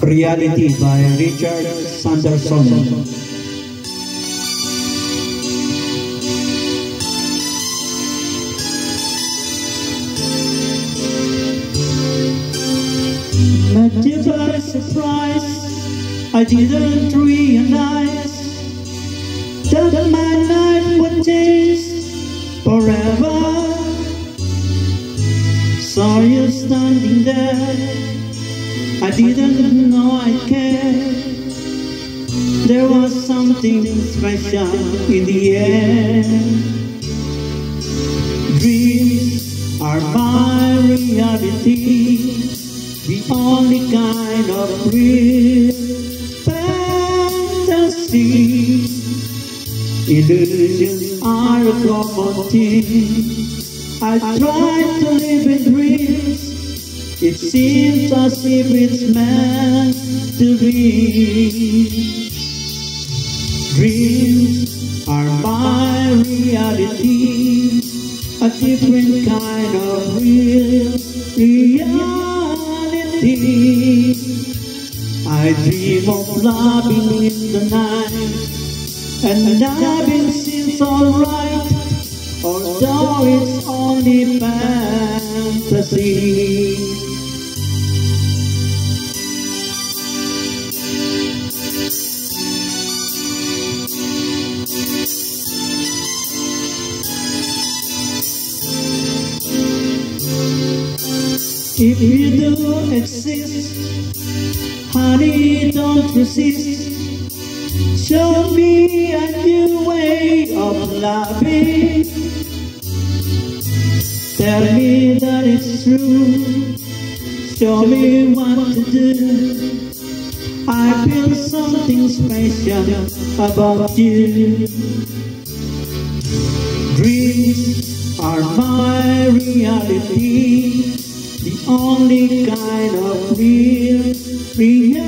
Reality by Richard Sanderson. Met you by surprise, I didn't realize that my life would change forever. Saw you standing there, I didn't know I cared. There was something special in the air. Dreams are my reality, the only kind of real fantasy. Illusions are a common thing. I try to live in dreams. It seems as if it's meant to be. Dreams are my reality, a different kind of reality. I dream of loving in the night, and loving seems alright, although it's only fantasy. If you do exist, honey, don't resist. Show me a new way of loving. Tell me that it's true. Show me what to do. I feel something special about you. Dreams are my reality, the only kind of real reality.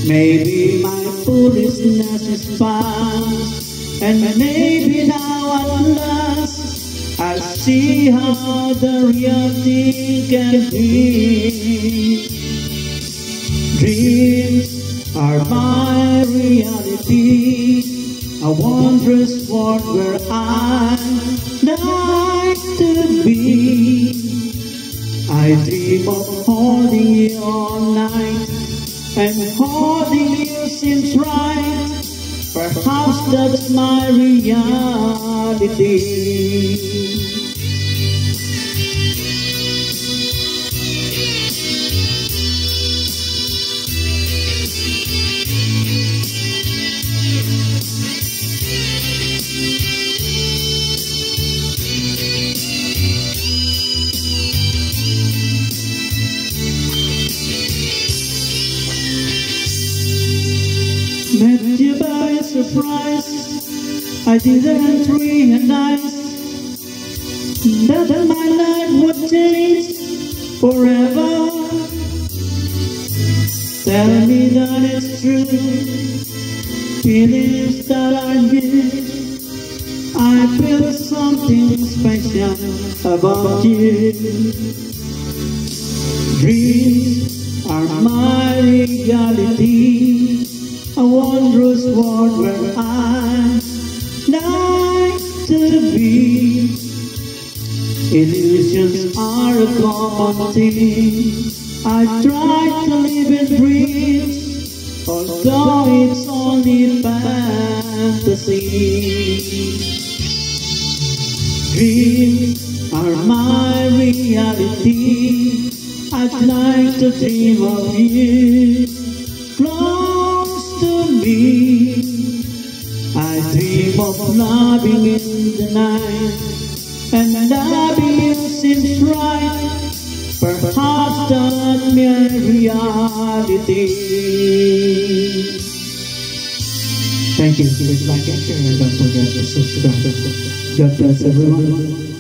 Maybe my foolishness is past, and maybe now at last I see how the real thing can be. Dreams are my reality, a wondrous world where I like to be. I dream of holding you all night, and holding you seems right. Perhaps that's my reality. Met you by surprise, I didn't realize that my life would change forever. Tell me that it's true, feelings that are new. I feel something special about you. Dreams are my reality, a wondrous world where I like to be. Illusions are a common thing. I try to live in dreams, although it's only fantasy. Dreams are my reality. I'd like to dream of you close to me. I dream of loving in the night, and loving you seems right. Perhaps that's my reality. Thank you. Please like and share, and don't forget to subscribe. God bless everyone.